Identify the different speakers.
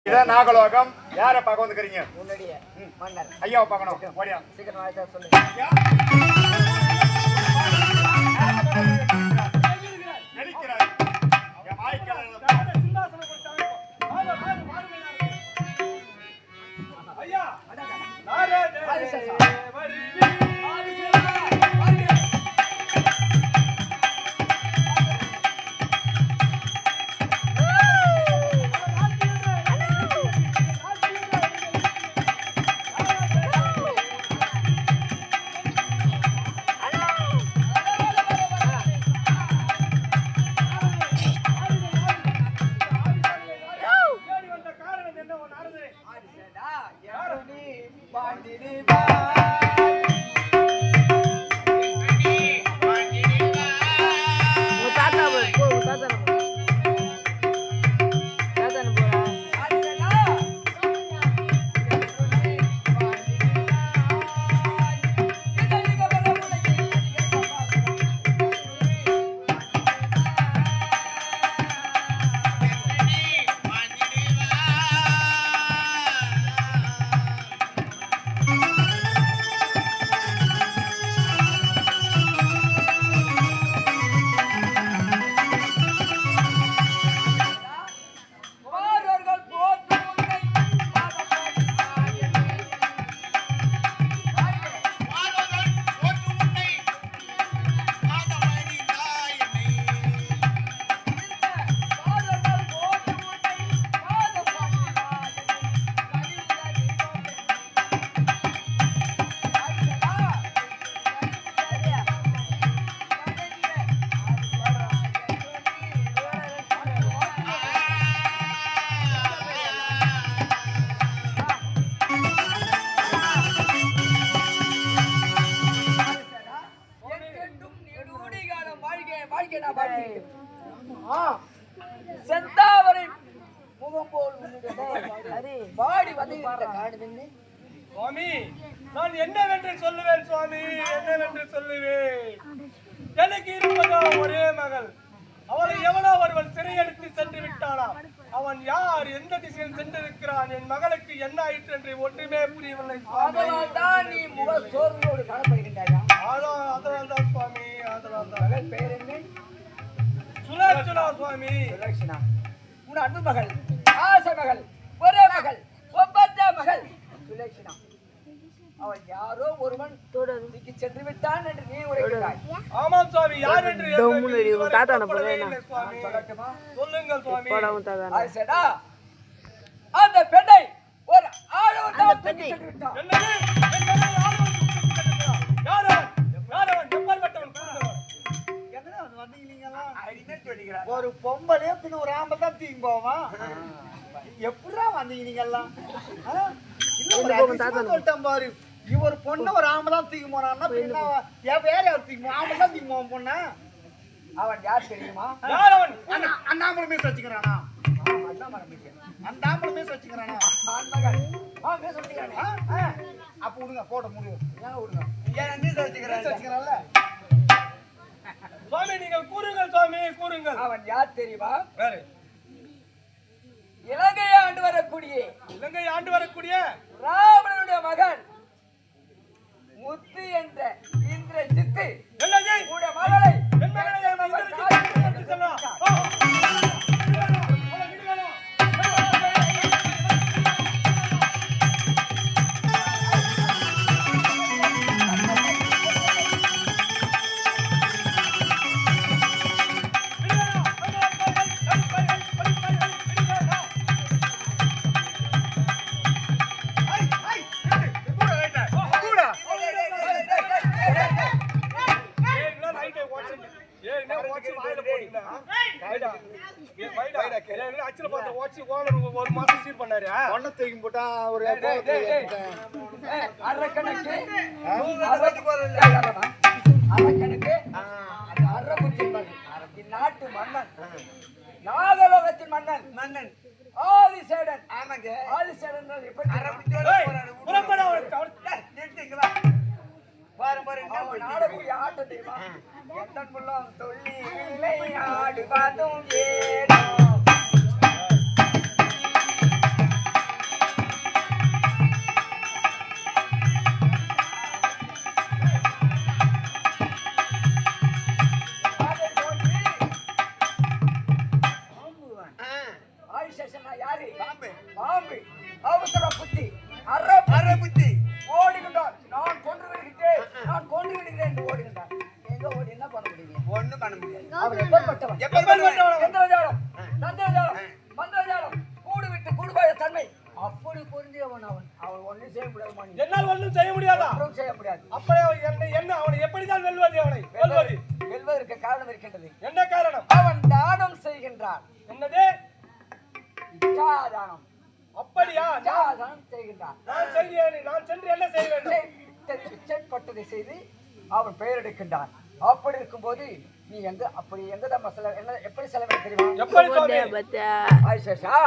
Speaker 1: இதான் நாகலோகம். யாரை பார்க்க வந்துக்கிறீங்க?
Speaker 2: முன்னாடியே மன்னர்
Speaker 1: ஐயாவை பார்க்கணும். ஓடியா
Speaker 2: சீக்கிரம் வாய்த்தா சொல்லுங்க.
Speaker 1: நடிக்கிறார். என் வாய்க்கால சிம்மாசனம் கொடுத்தாங்க. ஐயா
Speaker 2: செந்தாவரை முகம் போல் பாடி வந்து
Speaker 3: சுவாமி, நான் என்னவென்று சொல்லுவேன் சுவாமி, என்னவென்று சொல்லுவேன்? எனக்கு இருப்பதோ ஒரே மகள். அவளை எவனோ ஒருவன் சிறையெடுத்து சென்று விட்டானாம். அவன் யார், எந்த திசையில் சென்றிருக்கிறான், என் மகளுக்கு என்ன ஆயிற்று என்று ஒன்றுமே புரியவில்லை.
Speaker 2: அதனால்தான் நீ முக சோர்வோடு காணப்படுகின்றாயா?
Speaker 3: அதனால் தான் சுவாமி, அதனால் தான்.
Speaker 2: மகள் பெயர் என்ன?
Speaker 3: சுலட்சணா சுவாமி.
Speaker 2: சுலட்சணா உன் அன்பு மகள், ஆசை மகள், ஒரே மகள், ஒப்பந்த மகள் சுலட்சணா. அவன் யாரோ ஒருவன் தொடர்ந்துக்கு சென்று விட்டான் என்று நீ உரைக்கிறாய்.
Speaker 3: ஆமாம் சுவாமி, யார் என்று
Speaker 2: சொல்லுங்கள்
Speaker 3: சுவாமி.
Speaker 2: ஆசைடா அந்த பெண்ணை ஒரு ஆளவன் தான் தூக்கி சென்று விட்டான்.
Speaker 4: ஒரு பொம்பளே பின்ன ஒரு ஆம்பளை தான் தூக்கி போவான். எப்படா வந்தீங்க நீங்க எல்லாம்? சொல்லிட்டேன் பாரு, இவர் பொண்ணு ஒரு ஆம்பளை தான் தூக்கி போனான்னா பின்ன வேற யார் தூக்கி போ? ஆம்பளை தான் தூக்கி போவான் பொண்ணு.
Speaker 2: அவன் யார் தெரியுமா?
Speaker 4: அந்த ஆம்பளை மீஸ் வச்சுக்கிறானா? அந்த ஆம்பளை மீஸ் வச்சுக்கிறானா? அப்ப விடுங்க, போட்ட முடியும். ஏன் விடுங்க? ஏன் மீஸ் வச்சுக்கிறான்ல
Speaker 3: சுவாமி, நீங்கள் கூறுங்கள் சுவாமி, கூறுங்கள்.
Speaker 2: அவன் யார் தெரியுமா?
Speaker 3: வேறு
Speaker 2: இலங்கையை ஆண்டு வரக்கூடிய ராவணனுடைய மகன் முத்து என்ற இந்திரஜித்து உடைய மகளை
Speaker 3: ஒரு மாசம் சீர் பண்ணாரு.
Speaker 4: பொண்ணை தூக்கி போட்டா ஒரு
Speaker 2: அரக்கணக்கு நாட்டு மன்னன், நாகலோகத்தின் மன்னன் ஆதிசேடன். ஆமாங்க, ஆதிசேடன் எப்படி நாடக்கூடிய ஆட்டம் தெரியுமா? தொழிலை ஆடு பாதும் ஏனோ
Speaker 4: பாம்பு
Speaker 2: பாம்பு அவசர புத்தி
Speaker 4: அரை புத்தி
Speaker 2: ஓடுகின்றார். நான் கொன்று விடுகிறேன், நான் கொன்று விடுகிறேன் என்று ஓடுகின்றார். எங்க ஓடி என்ன பண்ண முடியுங்க?
Speaker 4: ஒண்ணும் பண்ண முடியாது.
Speaker 2: அவன் எப்பேற்பட்டவன்?
Speaker 4: எப்பேற்பட்டவன்?
Speaker 2: எந்திரஜாலம், தந்திரஜாலம், மந்திரஜாலம், கூடு விட்டு கூடுபாய தன்மை அப்படி பொருந்தியவன் அவன். அவன் ஒண்ணும் செய்ய முடியாது மணி.
Speaker 3: என்னால் ஒன்றும் செய்ய முடியாதா?
Speaker 2: ஒன்றும் செய்ய முடியாது.
Speaker 3: அப்படியே அவன் என்ன அவனை எப்படிதான் வெல்வது? அவனை வெல்வது
Speaker 2: வெல்வதற்கு காரணம் இருக்கின்றது.
Speaker 3: என்ன காரணம்?
Speaker 2: அவன் தானம் செய்கின்றான்.
Speaker 3: என்னது?
Speaker 2: இச்சாதானம்.
Speaker 3: அப்படியா?
Speaker 2: இச்சாதானம் செய்கின்றான்.
Speaker 3: நான் செய்கிறேன். நான் சென்று என்ன செய்ய வேண்டும்?
Speaker 2: பிச்சைப்பட்டதை செய்து அவன் பெயர் எடுக்கின்றான். அப்படி இருக்கும்போது நீ அப்படி எங்க தான் என்ன எப்படி செலவிட தெரியுமா?
Speaker 3: எப்படி சுவாமி?
Speaker 2: ஆயிஷா